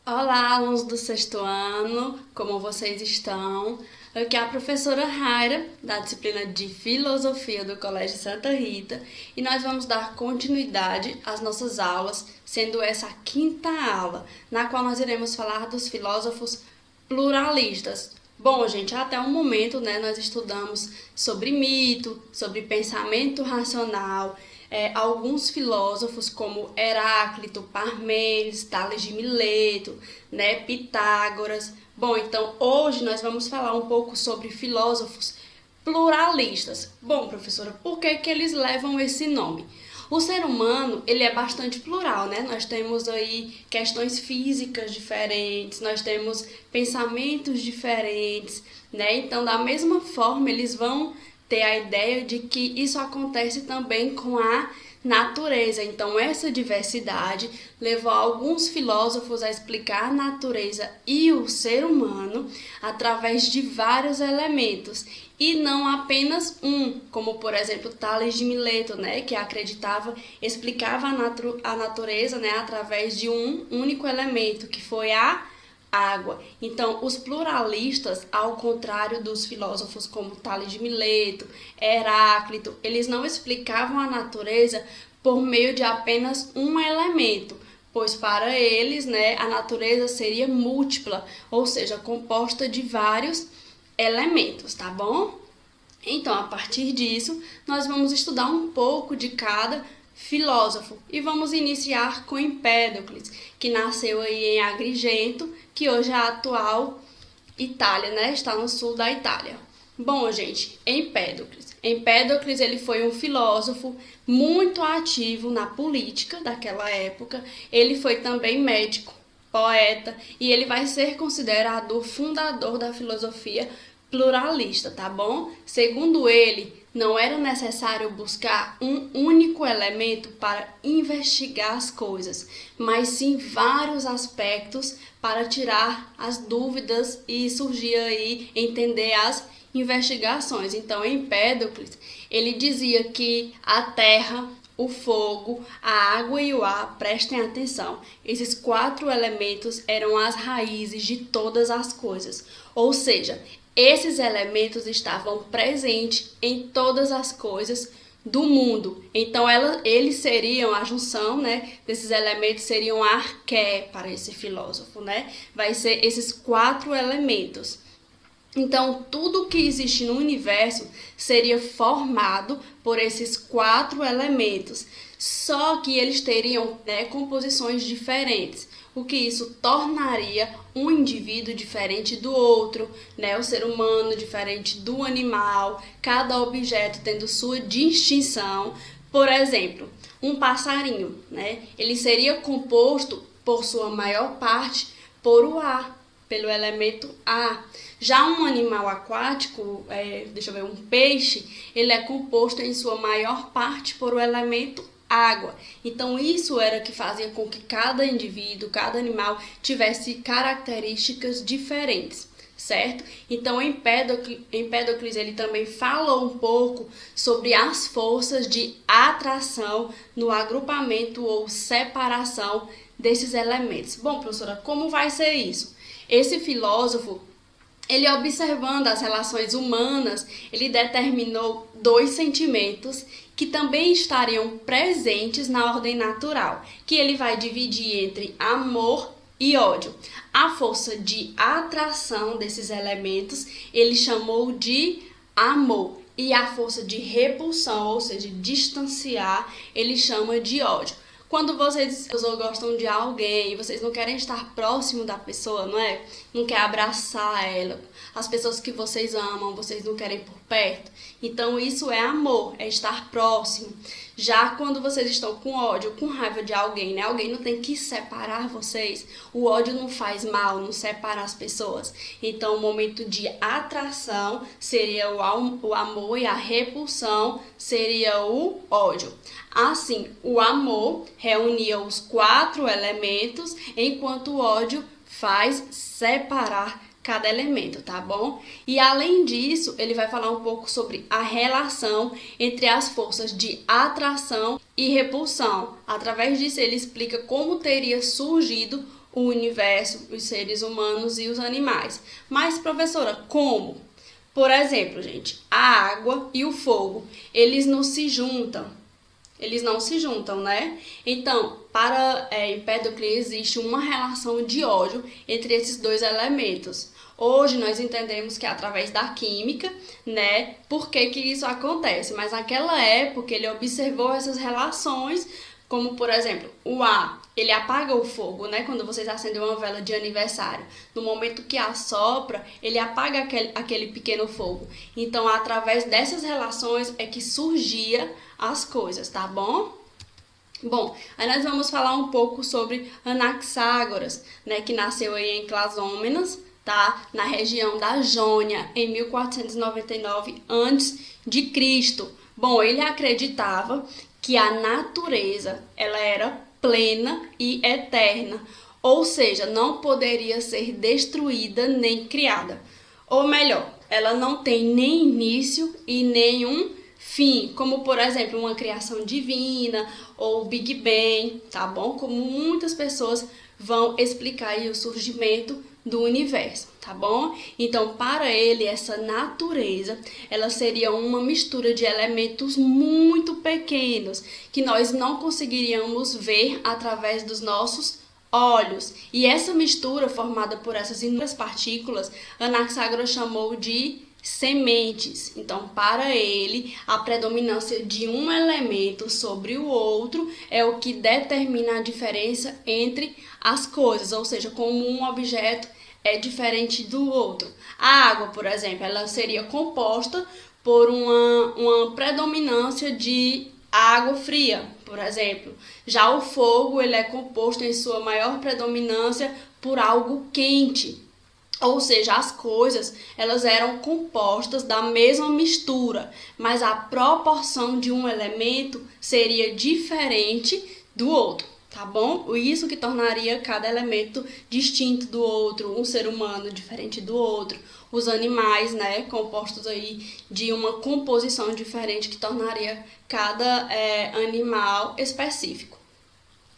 Olá, alunos do sexto ano, como vocês estão? Aqui é a professora Raira, da disciplina de Filosofia do Colégio Santa Rita, e nós vamos dar continuidade às nossas aulas, sendo essa a quinta aula, na qual nós iremos falar dos filósofos pluralistas. Bom, gente, até o momento, nós estudamos sobre mito, sobre pensamento racional, alguns filósofos como Heráclito, Parmênides, Tales de Mileto, Pitágoras. Bom, então hoje nós vamos falar um pouco sobre filósofos pluralistas. Bom, professora, por que eles levam esse nome? O ser humano, ele é bastante plural, Nós temos aí questões físicas diferentes, nós temos pensamentos diferentes, Então, da mesma forma, eles vão ter a ideia de que isso acontece também com a natureza. Então, essa diversidade levou alguns filósofos a explicar a natureza e o ser humano através de vários elementos e não apenas um, como por exemplo Tales de Mileto, que explicava a natureza, através de um único elemento, que foi a água. Então, os pluralistas, ao contrário dos filósofos como Tales de Mileto, Heráclito, eles não explicavam a natureza por meio de apenas um elemento, pois para eles, a natureza seria múltipla, ou seja, composta de vários elementos, tá bom? Então, a partir disso, nós vamos estudar um pouco de cada filósofo e vamos iniciar com Empédocles, que nasceu aí em Agrigento, que hoje é a atual Itália, Está no sul da Itália. Bom, gente, Empédocles ele foi um filósofo muito ativo na política daquela época. Ele foi também médico, poeta, e ele vai ser considerado o fundador da filosofia pluralista, tá bom? Segundo ele, não era necessário buscar um único elemento para investigar as coisas, mas sim vários aspectos para tirar as dúvidas e surgir aí, entender as investigações. Então, Empédocles, ele dizia que a terra, o fogo, a água e o ar, prestem atenção, esses quatro elementos eram as raízes de todas as coisas, ou seja, esses elementos estavam presentes em todas as coisas do mundo. Então, eles seriam a junção, desses elementos seriam arqué para esse filósofo, Vai ser esses quatro elementos. Então, tudo que existe no universo seria formado por esses quatro elementos, só que eles teriam composições diferentes, o que isso tornaria um indivíduo diferente do outro, o ser humano diferente do animal, cada objeto tendo sua distinção. Por exemplo, um passarinho, ele seria composto, por sua maior parte, por o ar, pelo elemento ar. Já um animal aquático, um peixe, ele é composto em sua maior parte por o elemento água. Então, isso era que fazia com que cada indivíduo, cada animal tivesse características diferentes, certo? Então, Empédocles ele também falou um pouco sobre as forças de atração no agrupamento ou separação desses elementos. Bom, professora, como vai ser isso? Esse filósofo, ele observando as relações humanas, ele determinou dois sentimentos que também estariam presentes na ordem natural, que ele vai dividir entre amor e ódio. A força de atração desses elementos, ele chamou de amor. E a força de repulsão, ou seja, distanciar, ele chama de ódio. Quando vocês gostam de alguém e vocês não querem estar próximo da pessoa, não quer abraçar ela, as pessoas que vocês amam, vocês não querem por perto. Então, isso é amor, é estar próximo. Já quando vocês estão com ódio, com raiva de alguém, alguém não tem que separar vocês. O ódio não faz mal, não separa as pessoas. Então, o momento de atração seria o amor e a repulsão seria o ódio. Assim, o amor reunia os quatro elementos, enquanto o ódio faz separar cada elemento, tá bom? E além disso, ele vai falar um pouco sobre a relação entre as forças de atração e repulsão. Através disso, ele explica como teria surgido o universo, os seres humanos e os animais. Mas, professora, como? Por exemplo, gente, a água e o fogo, eles não se juntam. Eles não se juntam, né? Então, para Empédocle existe uma relação de ódio entre esses dois elementos. Hoje nós entendemos que é através da química, né? Por que isso acontece? Mas naquela época ele observou essas relações, como por exemplo, o ar, ele apaga o fogo, né? Quando vocês acendem uma vela de aniversário, no momento que assopra, ele apaga aquele pequeno fogo. Então, através dessas relações é que surgia as coisas, tá bom? Bom, aí nós vamos falar um pouco sobre Anaxágoras, né? Que nasceu aí em Clazômenas, tá? Na região da Jônia, em 1499 a.C. Bom, ele acreditava que a natureza, ela era plena e eterna, ou seja, não poderia ser destruída nem criada. Ou melhor, ela não tem nem início e nenhum fim, como por exemplo uma criação divina ou o Big Bang, tá bom? Como muitas pessoas vão explicar aí o surgimento do universo, tá bom? Então, para ele, essa natureza, ela seria uma mistura de elementos muito pequenos, que nós não conseguiríamos ver através dos nossos olhos. E essa mistura, formada por essas inúmeras partículas, Anaxágoras chamou de sementes. Então, para ele, a predominância de um elemento sobre o outro é o que determina a diferença entre as coisas, ou seja, como um objeto é diferente do outro. A água, por exemplo, ela seria composta por uma predominância de água fria, por exemplo. Já o fogo, ele é composto em sua maior predominância por algo quente. Ou seja, as coisas, elas eram compostas da mesma mistura, mas a proporção de um elemento seria diferente do outro, tá bom? Isso que tornaria cada elemento distinto do outro, um ser humano diferente do outro, os animais, né, compostos aí de uma composição diferente que tornaria cada animal específico.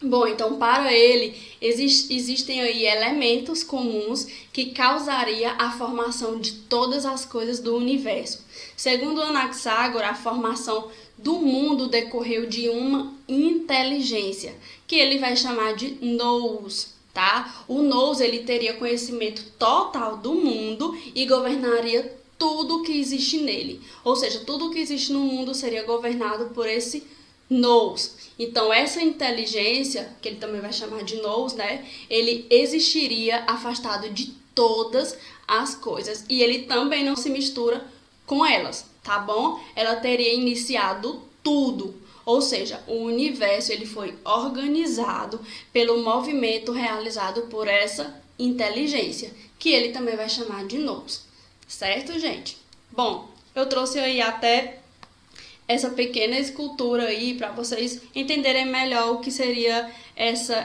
Bom, então para ele existem aí elementos comuns que causaria a formação de todas as coisas do universo. Segundo Anaxágoras, a formação do mundo decorreu de uma inteligência, que ele vai chamar de nous, tá? O nous, ele teria conhecimento total do mundo e governaria tudo que existe nele. Ou seja, tudo que existe no mundo seria governado por esse nous. Então, essa inteligência, que ele também vai chamar de nous, né? Ele existiria afastado de todas as coisas e ele também não se mistura com elas, tá bom? Ela teria iniciado tudo, ou seja, o universo ele foi organizado pelo movimento realizado por essa inteligência, que ele também vai chamar de nous, certo, gente? Bom, eu trouxe aí até essa pequena escultura aí para vocês entenderem melhor o que seria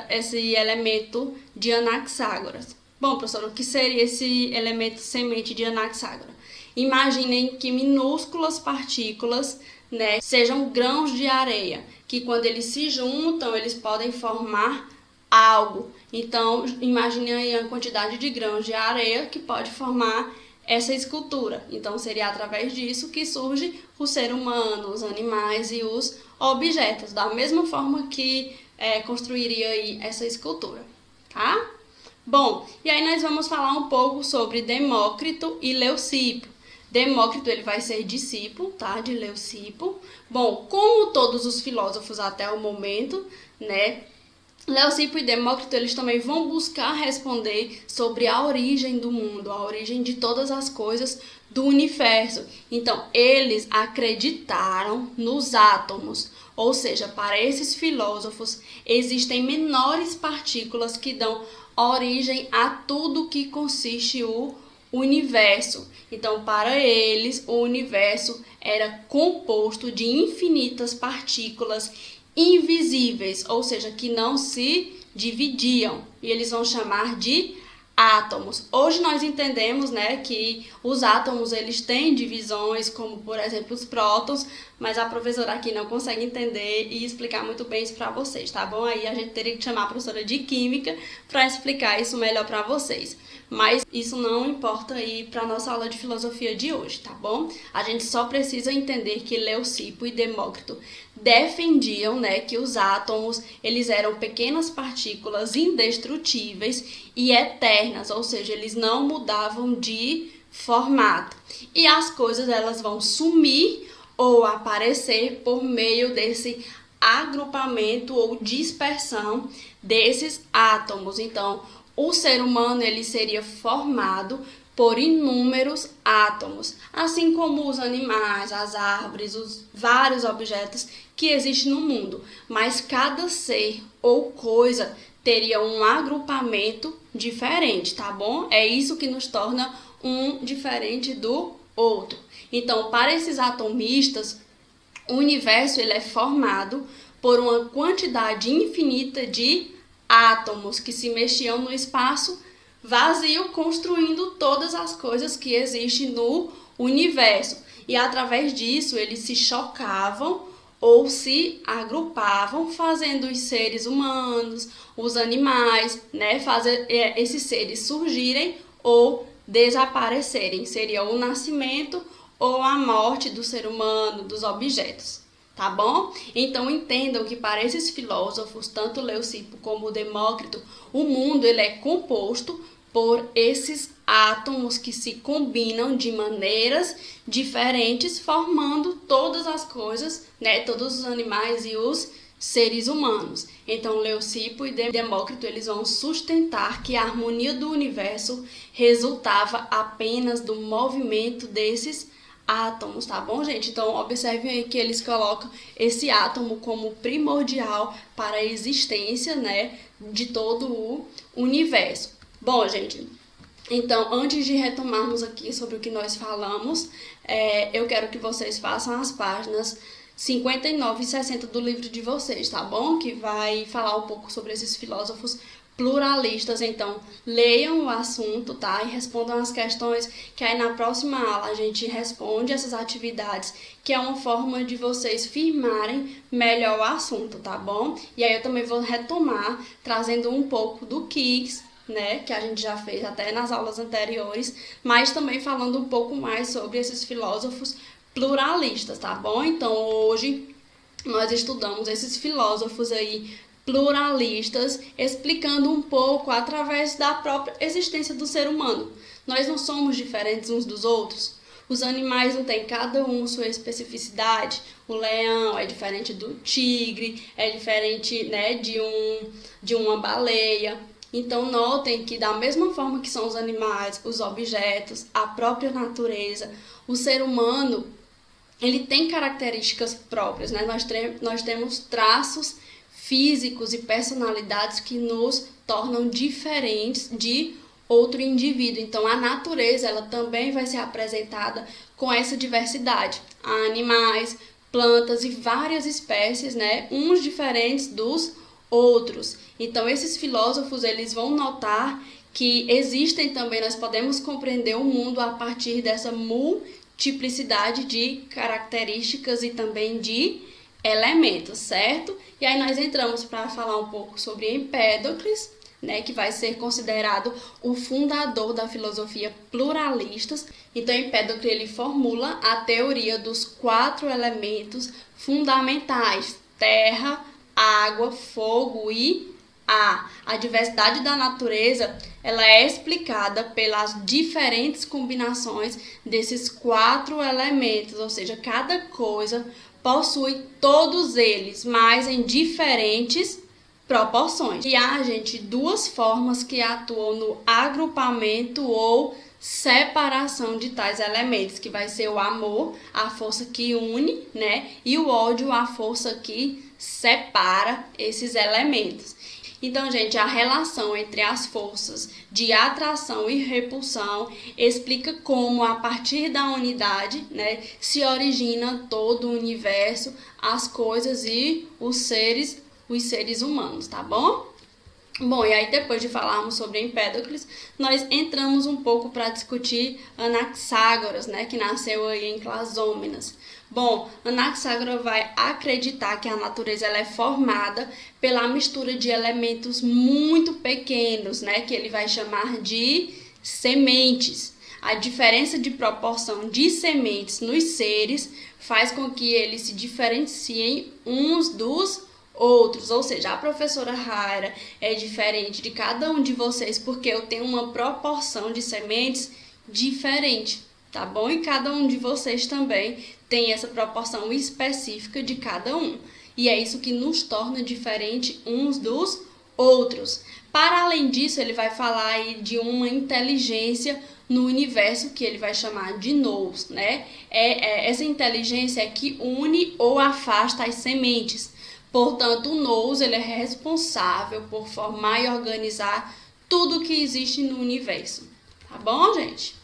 esse elemento de Anaxágoras. Bom, professor, o que seria esse elemento semente de Anaxágoras? Imaginem que minúsculas partículas, né, sejam grãos de areia, que quando eles se juntam, eles podem formar algo. Então, imaginem aí a quantidade de grãos de areia que pode formar essa escultura. Então, seria através disso que surge o ser humano, os animais e os objetos, da mesma forma que construiria aí essa escultura, tá? Bom, e aí nós vamos falar um pouco sobre Demócrito e Leucipo. Demócrito, ele vai ser discípulo, tá, de Leucipo. Bom, como todos os filósofos até o momento, né, Leucipo e Demócrito, eles também vão buscar responder sobre a origem do mundo, a origem de todas as coisas do universo. Então, eles acreditaram nos átomos, ou seja, para esses filósofos, existem menores partículas que dão origem a tudo que consiste o universo. Então, para eles, o universo era composto de infinitas partículas invisíveis, ou seja, que não se dividiam, e eles vão chamar de átomos. Hoje nós entendemos, né, que os átomos eles têm divisões, como por exemplo os prótons, mas a professora aqui não consegue entender e explicar muito bem isso para vocês, tá bom? Aí a gente teria que chamar a professora de química para explicar isso melhor para vocês. Mas isso não importa aí para nossa aula de filosofia de hoje, tá bom? A gente só precisa entender que Leucipo e Demócrito defendiam, né, que os átomos eles eram pequenas partículas indestrutíveis e eternas, ou seja, eles não mudavam de formato. E as coisas elas vão sumir ou aparecer por meio desse agrupamento ou dispersão desses átomos. Então, o ser humano ele seria formado por inúmeros átomos, assim como os animais, as árvores, os vários objetos que existem no mundo. Mas cada ser ou coisa teria um agrupamento diferente, tá bom? É isso que nos torna um diferente do outro. Então, para esses atomistas, o universo ele é formado por uma quantidade infinita de átomos que se mexiam no espaço vazio, construindo todas as coisas que existem no universo. E através disso, eles se chocavam ou se agrupavam, fazendo os seres humanos, os animais, né, fazer esses seres surgirem ou desaparecerem. Seria o nascimento ou a morte do ser humano, dos objetos. Tá bom? Então entendam que para esses filósofos, tanto Leucipo como Demócrito, o mundo ele é composto por esses átomos que se combinam de maneiras diferentes, formando todas as coisas, né? Todos os animais e os seres humanos. Então Leucipo e Demócrito eles vão sustentar que a harmonia do universo resultava apenas do movimento desses átomos, tá bom, gente? Então, observem aí que eles colocam esse átomo como primordial para a existência, né, de todo o universo. Bom, gente, então, antes de retomarmos aqui sobre o que nós falamos, eu quero que vocês façam as páginas 59 e 60 do livro de vocês, tá bom? Que vai falar um pouco sobre esses filósofos pluralistas. Então, leiam o assunto, tá? E respondam as questões, que aí na próxima aula a gente responde essas atividades, que é uma forma de vocês firmarem melhor o assunto, tá bom? E aí eu também vou retomar, trazendo um pouco do Kicks, né, que a gente já fez até nas aulas anteriores, mas também falando um pouco mais sobre esses filósofos pluralistas, tá bom? Então, hoje nós estudamos esses filósofos aí pluralistas, explicando um pouco através da própria existência do ser humano. Nós não somos diferentes uns dos outros. Os animais não têm cada um sua especificidade. O leão é diferente do tigre, é diferente, né, de uma baleia. Então notem que da mesma forma que são os animais, os objetos, a própria natureza, o ser humano ele tem características próprias, né? Nós temos traços físicos e personalidades que nos tornam diferentes de outro indivíduo. Então, a natureza ela também vai ser apresentada com essa diversidade. Há animais, plantas e várias espécies, né? Uns diferentes dos outros. Então, esses filósofos eles vão notar que existem também, nós podemos compreender o mundo a partir dessa multiplicidade de características e também de elementos, certo? E aí nós entramos para falar um pouco sobre Empédocles, né, que vai ser considerado o fundador da filosofia pluralista. Então Empédocles ele formula a teoria dos 4 elementos fundamentais: terra, água, fogo e ar. A diversidade da natureza ela é explicada pelas diferentes combinações desses 4 elementos, ou seja, cada coisa possui todos eles, mas em diferentes proporções. E há, gente, 2 formas que atuam no agrupamento ou separação de tais elementos, que vai ser o amor, a força que une, né? E o ódio, a força que separa esses elementos. Então, gente, a relação entre as forças de atração e repulsão explica como, a partir da unidade, né, se origina todo o universo, as coisas e os seres humanos, tá bom? Bom, e aí depois de falarmos sobre Empédocles, nós entramos um pouco para discutir Anaxágoras, né, que nasceu aí em Clasômenas. Bom, Anaxágoras vai acreditar que a natureza ela é formada pela mistura de elementos muito pequenos, né, que ele vai chamar de sementes. A diferença de proporção de sementes nos seres faz com que eles se diferenciem uns dos outros, ou seja, a professora Raira é diferente de cada um de vocês porque eu tenho uma proporção de sementes diferente, tá bom? E cada um de vocês também tem essa proporção específica de cada um. E é isso que nos torna diferente uns dos outros. Para além disso, ele vai falar aí de uma inteligência no universo que ele vai chamar de nous, né? Essa inteligência é que une ou afasta as sementes. Portanto, o nous ele é responsável por formar e organizar tudo que existe no universo. Tá bom, gente?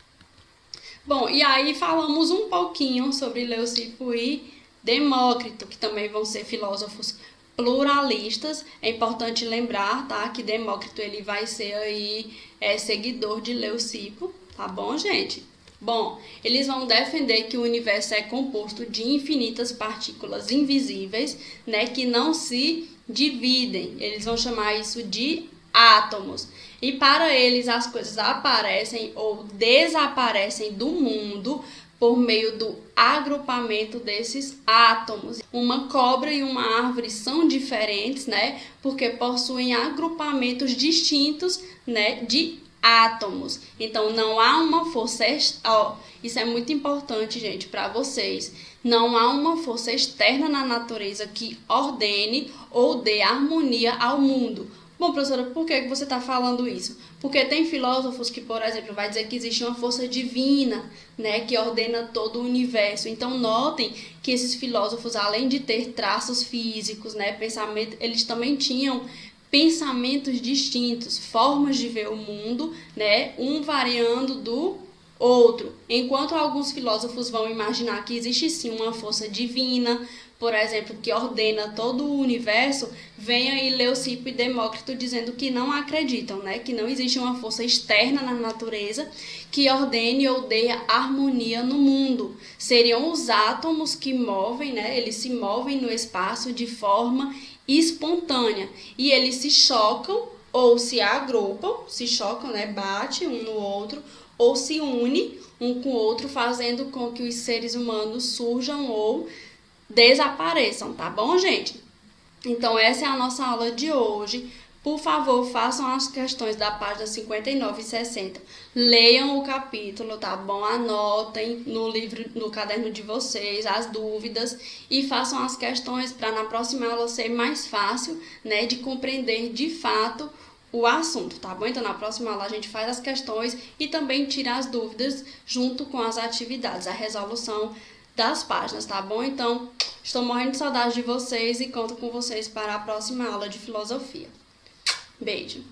Bom, e aí falamos um pouquinho sobre Leucipo e Demócrito, que também vão ser filósofos pluralistas. É importante lembrar, tá, que Demócrito ele vai ser aí seguidor de Leucipo, tá bom, gente? Bom, eles vão defender que o universo é composto de infinitas partículas invisíveis, né, que não se dividem. Eles vão chamar isso de átomos. E para eles as coisas aparecem ou desaparecem do mundo por meio do agrupamento desses átomos. Uma cobra e uma árvore são diferentes, né, porque possuem agrupamentos distintos, né, de átomos. Então não há uma força, isso é muito importante, gente, para vocês. Não há uma força externa na natureza que ordene ou dê harmonia ao mundo. Bom, professora, por que você está falando isso? Porque tem filósofos que, por exemplo, vai dizer que existe uma força divina, né, que ordena todo o universo. Então, notem que esses filósofos, além de ter traços físicos, né, pensamento, eles também tinham pensamentos distintos, formas de ver o mundo, né, um variando do outro. Enquanto alguns filósofos vão imaginar que existe sim uma força divina, por exemplo, que ordena todo o universo, vem aí Leucipo e Demócrito dizendo que não acreditam, né, que não existe uma força externa na natureza que ordene ou dê harmonia no mundo. Seriam os átomos que movem, né, eles se movem no espaço de forma espontânea e eles se chocam ou se agrupam, se chocam, né, bate um no outro ou se une um com o outro, fazendo com que os seres humanos surjam ou desapareçam, tá bom, gente? Então essa é a nossa aula de hoje. Por favor, façam as questões da página 59 e 60. Leiam o capítulo, tá bom? Anotem no livro, no caderno de vocês, as dúvidas e façam as questões para na próxima aula ser mais fácil, né, de compreender de fato o assunto, tá bom? Então na próxima aula a gente faz as questões e também tira as dúvidas junto com as atividades, a resolução das páginas, tá bom? Então, estou morrendo de saudade de vocês e conto com vocês para a próxima aula de filosofia. Beijo!